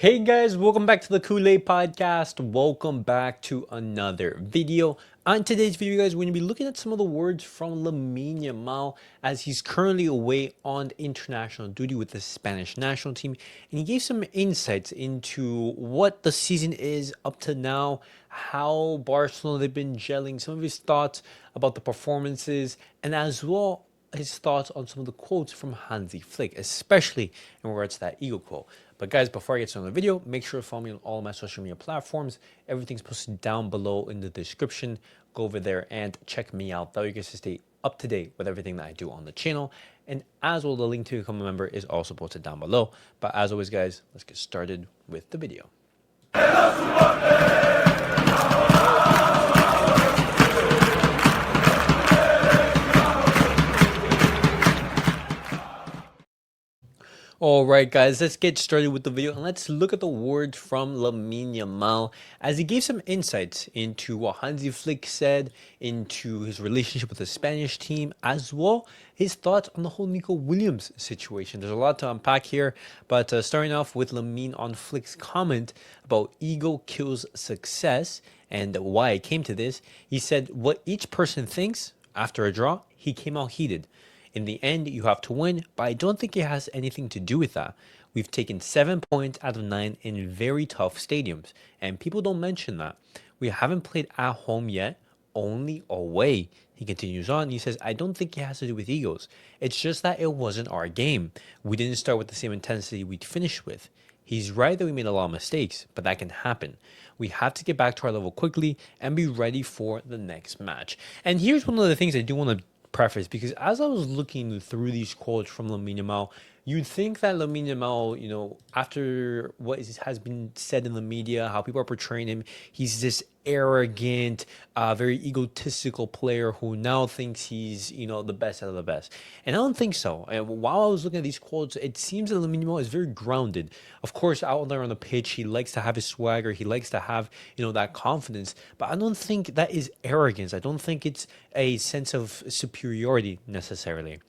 Hey guys, welcome back to the Kool-Aid Podcast. Welcome back to another video. On today's video, guys, we're going to be looking at some of the words from Lamine Yamal as he's currently away on international duty with the Spanish national team. And he gave some insights into what the season is up to now, how Barcelona they've been gelling, some of his thoughts about the performances, and as well his thoughts on some of the quotes from Hansi Flick, especially in regards to that ego quote. But guys, before I get started on the video, make sure to follow me on all my social media platforms. Everything's posted down below in the description. Go over there and check me out. That way you guys can stay up to date with everything that I do on the channel. And as well, the link to become a member is also posted down below. But as always, guys, let's get started with the video. All right, guys, let's get started with the video and let's look at the words from Lamine Yamal as he gave some insights into what Hansi Flick said, into his relationship with the Spanish team, as well his thoughts on the whole Nico Williams situation. There's a lot to unpack here, but starting off with Lamine on Flick's comment about ego kills success and why it came to this, he said, what each person thinks after a draw, he came out heated. In the end, you have to win, but I don't think it has anything to do with that. We've taken 7 points out of 9 in very tough stadiums, and people don't mention that. We haven't played at home yet, only away. He continues on. He says, I don't think it has to do with egos. It's just that it wasn't our game. We didn't start with the same intensity we'd finished with. He's right that we made a lot of mistakes, but that can happen. We have to get back to our level quickly and be ready for the next match. And here's one of the things I do want to preface, because as I was looking through these quotes from Lamine Yamal, you'd think that Lamine Yamal, after what has been said in the media, how people are portraying him, he's this arrogant, very egotistical player who now thinks he's, the best out of the best. And I don't think so. And while I was looking at these quotes, it seems that Lamine Yamal is very grounded. Of course, out there on the pitch, he likes to have his swagger. He likes to have, that confidence. But I don't think that is arrogance. I don't think it's a sense of superiority necessarily.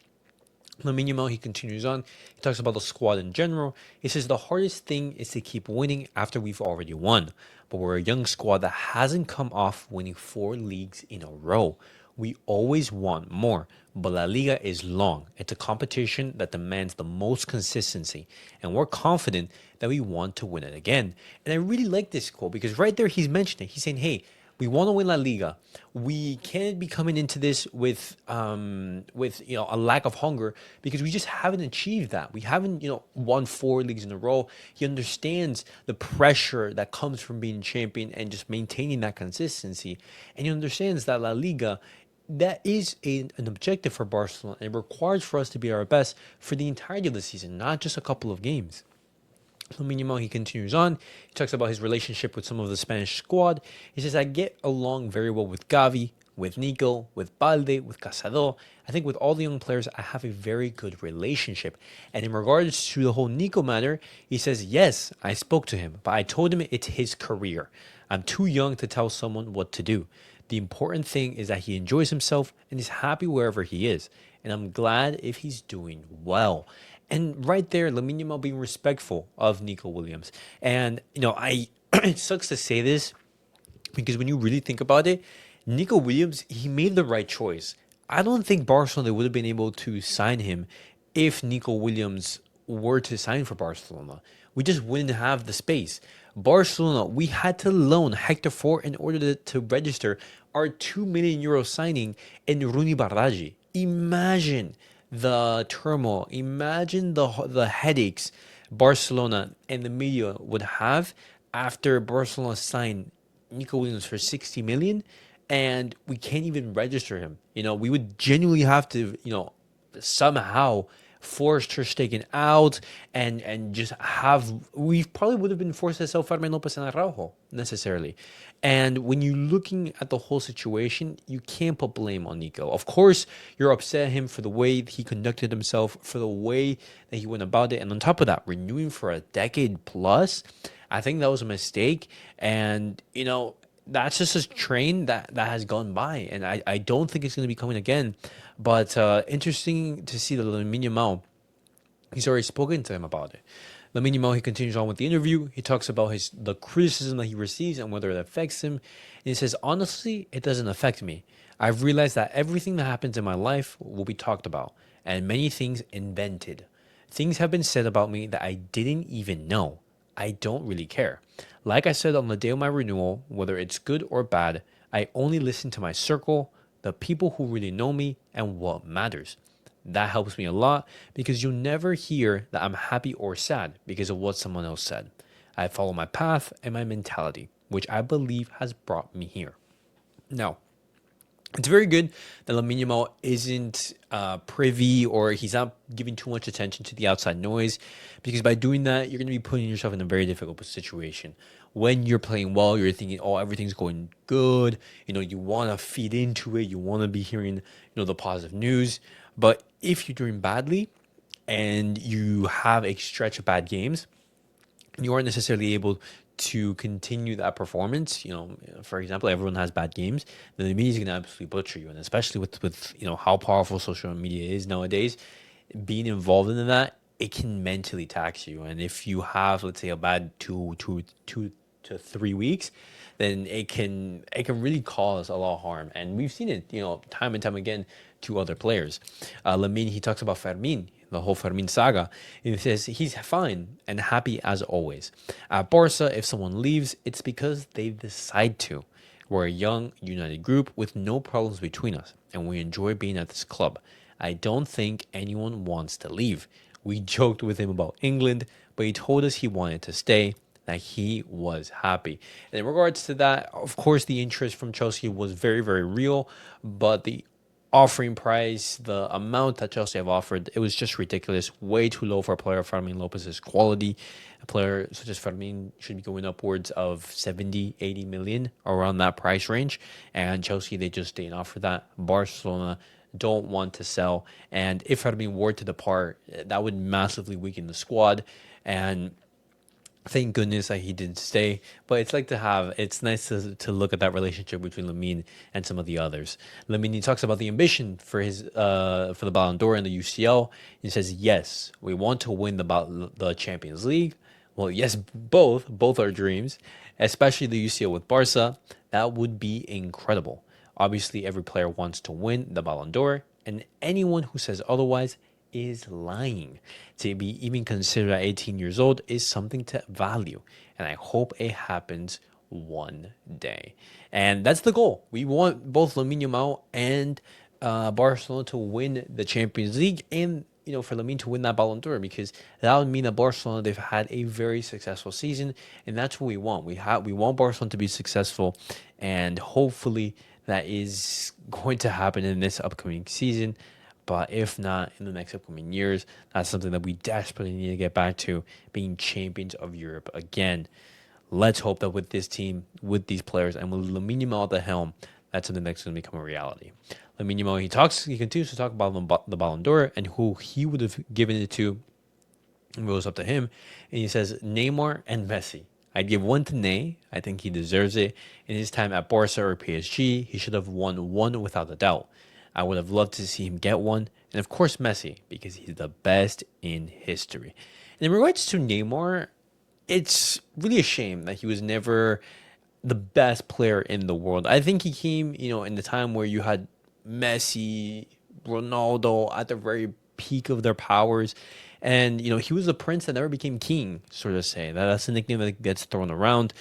Lamine Yamal, he continues on. He talks about the squad in general. He says the hardest thing is to keep winning after we've already won. But we're a young squad that hasn't come off winning 4 leagues in a row. We always want more, but LaLiga is long. It's a competition that demands the most consistency, and we're confident that we want to win it again. And I really like this quote because right there he's mentioning, he's saying, hey, we want to win La Liga. We can't be coming into this with a lack of hunger because we just haven't achieved that. We haven't won 4 leagues in a row. He understands the pressure that comes from being champion and just maintaining that consistency, and he understands that La Liga, that is an objective for Barcelona, and it requires for us to be our best for the entirety of the season, not just a couple of games. Lamine Yamal, he continues on. He talks about his relationship with some of the Spanish squad. He says, I get along very well with Gavi, with Nico, with Balde, with Casadó. I think with all the young players, I have a very good relationship. And in regards to the whole Nico matter, he says, yes, I spoke to him, but I told him it's his career. I'm too young to tell someone what to do. The important thing is that he enjoys himself and is happy wherever he is. And I'm glad if he's doing well. And right there, Lamine Yamal being respectful of Nico Williams. And, it sucks to say this because when you really think about it, Nico Williams, he made the right choice. I don't think Barcelona would have been able to sign him if Nico Williams were to sign for Barcelona. We just wouldn't have the space. Barcelona, we had to loan Hector Fort in order to register our €2 million signing in Rooney Bardaji. Imagine the turmoil, imagine the headaches Barcelona and the media would have after Barcelona signed Nico Williams for 60 million and we can't even register him. We would genuinely have to, somehow force Ter Stegen out and just we probably would have been forced to sell Fermín Lopez and Araujo necessarily. And when you're looking at the whole situation, you can't put blame on Nico. Of course, you're upset at him for the way he conducted himself, for the way that he went about it. And on top of that, renewing for a decade plus, I think that was a mistake. And, that's just a train that has gone by. And I don't think it's going to be coming again. But interesting to see that Lamine Yamal, he's already spoken to him about it. Lamine Yamal, he continues on with the interview. He talks about the criticism that he receives and whether it affects him. And he says, honestly, it doesn't affect me. I've realized that everything that happens in my life will be talked about, and many things invented. Things have been said about me that I didn't even know. I don't really care. Like I said on the day of my renewal, whether it's good or bad, I only listen to my circle, the people who really know me, and what matters. That helps me a lot because you'll never hear that I'm happy or sad because of what someone else said. I follow my path and my mentality, which I believe has brought me here. Now, it's very good that Lamine Yamal isn't privy, or he's not giving too much attention to the outside noise, because by doing that, you're going to be putting yourself in a very difficult situation. When you're playing well, you're thinking, oh, everything's going good. You want to feed into it. You want to be hearing, the positive news. But if you're doing badly and you have a stretch of bad games, you aren't necessarily able to continue that performance. For example, everyone has bad games. Then the media is going to absolutely butcher you, and especially with how powerful social media is nowadays, being involved in that, it can mentally tax you. And if you have, let's say, a bad 2 to 3 weeks, then it can really cause a lot of harm. And we've seen it, time and time again to other players. Lamine, he talks about Fermín, the whole Fermín saga. He says he's fine and happy as always. At Barça, if someone leaves, it's because they decide to. We're a young, united group with no problems between us, and we enjoy being at this club. I don't think anyone wants to leave. We joked with him about England, but he told us he wanted to stay, that he was happy. And in regards to that, of course, the interest from Chelsea was very, very real, but the offering price, the amount that Chelsea have offered, it was just ridiculous. Way too low for a player of Fermín Lopez's quality. A player such as Fermín should be going upwards of 70, 80 million, around that price range. And Chelsea, they just didn't offer that. Barcelona don't want to sell. And if Fermín were to depart, that would massively weaken the squad. And thank goodness that he didn't stay. But it's nice to look at that relationship between Lamine and some of the others. Lamine, he talks about the ambition for for the Ballon d'Or and the UCL. He says, yes, we want to win the Champions League. Well, yes, both are dreams, especially the UCL with Barca. That would be incredible. Obviously, every player wants to win the Ballon d'Or, and anyone who says otherwise is lying. To be even considered at 18 years old is something to value, and I hope it happens one day. And that's the goal. We want both Lamine Yamal and Barcelona to win the Champions League, and for Lamine to win that Ballon d'Or, because that would mean that Barcelona, they've had a very successful season, and that's what we want. We want Barcelona to be successful, and hopefully that is going to happen in this upcoming season. But if not, in the next upcoming years, that's something that we desperately need to get back to, being champions of Europe again. Let's hope that with this team, with these players, and with Lamine Yamal at the helm, that's something that's going to become a reality. Lamine Yamal, he continues to talk about the Ballon d'Or and who he would have given it to. It goes up to him, and he says Neymar and Messi. I'd give one to Ney. I think he deserves it. In his time at Barca or PSG, he should have won one without a doubt. I would have loved to see him get one. And of course, Messi, because he's the best in history. And in regards to Neymar, it's really a shame that he was never the best player in the world. I think he came, in the time where you had Messi, Ronaldo at the very peak of their powers. And, he was a prince that never became king, sort of say. That's a nickname that gets thrown around.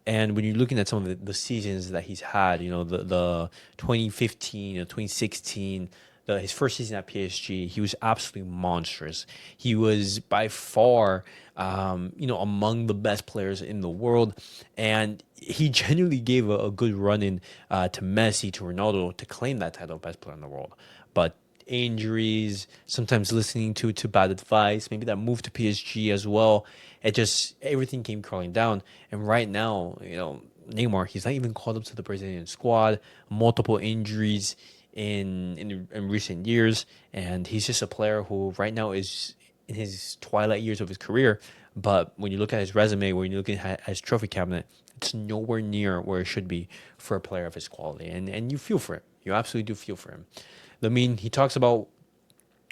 And when you're looking at some of the seasons that he's had, the 2015, 2016, his first season at PSG, he was absolutely monstrous. He was by far, among the best players in the world. And he genuinely gave a good run in to Messi, to Ronaldo, to claim that title of best player in the world. But injuries, sometimes listening to bad advice, maybe that move to PSG as well. Everything came crawling down. And right now, Neymar, he's not even called up to the Brazilian squad, multiple injuries in recent years. And he's just a player who right now is in his twilight years of his career. But when you look at his resume, when you look at his trophy cabinet, it's nowhere near where it should be for a player of his quality. And you feel for him. You absolutely do feel for him. He talks about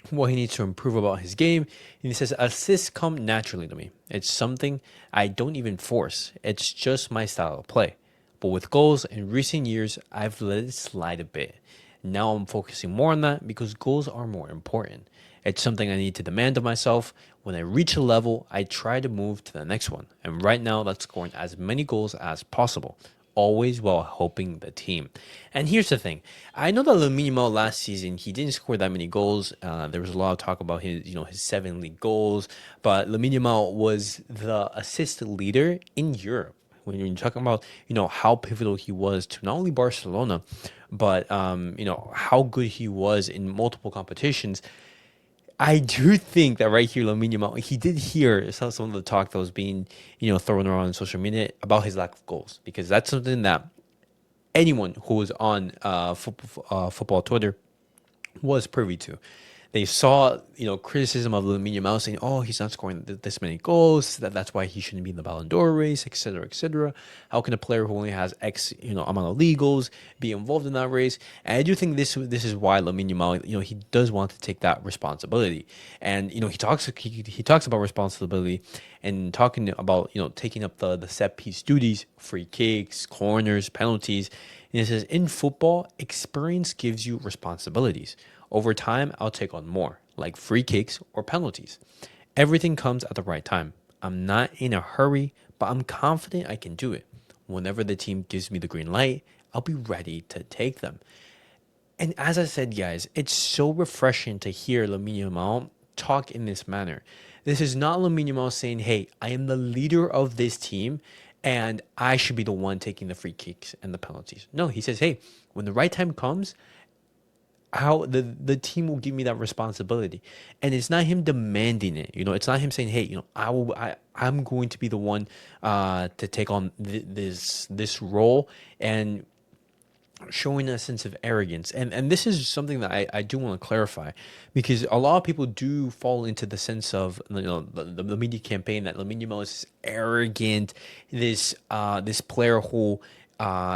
what he needs to improve about his game. And he says, assists come naturally to me. It's something I don't even force. It's just my style of play. But with goals in recent years, I've let it slide a bit. Now I'm focusing more on that because goals are more important. It's something I need to demand of myself. When I reach a level, I try to move to the next one. And right now, that's scoring as many goals as possible, always while helping the team. And here's the thing: I know that Lamine Yamal last season he didn't score that many goals. There was a lot of talk about his 7 league goals, but Lamine Yamal was the assist leader in Europe. When you're talking about how pivotal he was to not only Barcelona, but how good he was in multiple competitions. I do think that right here, Lamine Yamal, he did hear some of the talk that was being, thrown around on social media about his lack of goals, because that's something that anyone who was on football Twitter was privy to. They saw, criticism of Lamine Yamal saying, "Oh, he's not scoring this many goals. That's why he shouldn't be in the Ballon d'Or race, etc., etc. How can a player who only has X, amount of league goals be involved in that race?" And I do think this is why Lamine Yamal, he does want to take that responsibility, and he talks about responsibility and talking about taking up the set piece duties, free kicks, corners, penalties. And he says, in football, experience gives you responsibilities. Over time, I'll take on more, like free kicks or penalties. Everything comes at the right time. I'm not in a hurry, but I'm confident I can do it. Whenever the team gives me the green light, I'll be ready to take them. And as I said, guys, it's so refreshing to hear Lamine Yamal talk in this manner. This is not Lamine Yamal saying, "Hey, I am the leader of this team and I should be the one taking the free kicks and the penalties." No, he says, "Hey, when the right time comes, how the team will give me that responsibility." And it's not him demanding it. It's not him saying, "Hey, I'm going to be the one to take on this role," and showing a sense of arrogance. And this is something that I do want to clarify, because a lot of people do fall into the sense of the media campaign that Lamine Yamal is arrogant, this player who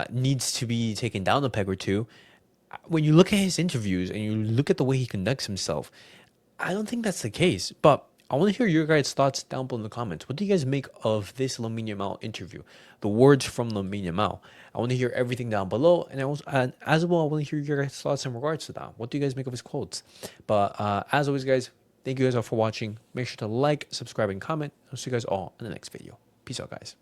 needs to be taken down a peg or two. When you look at his interviews and you look at the way he conducts himself, I don't think that's the case. But I want to hear your guys' thoughts down below in the comments. What do you guys make of this Lamine Yamal interview? The words from Lamine Yamal. I want to hear everything down below. And as well, I want to hear your guys' thoughts in regards to that. What do you guys make of his quotes? But as always, guys, thank you guys all for watching. Make sure to like, subscribe, and comment. I'll see you guys all in the next video. Peace out, guys.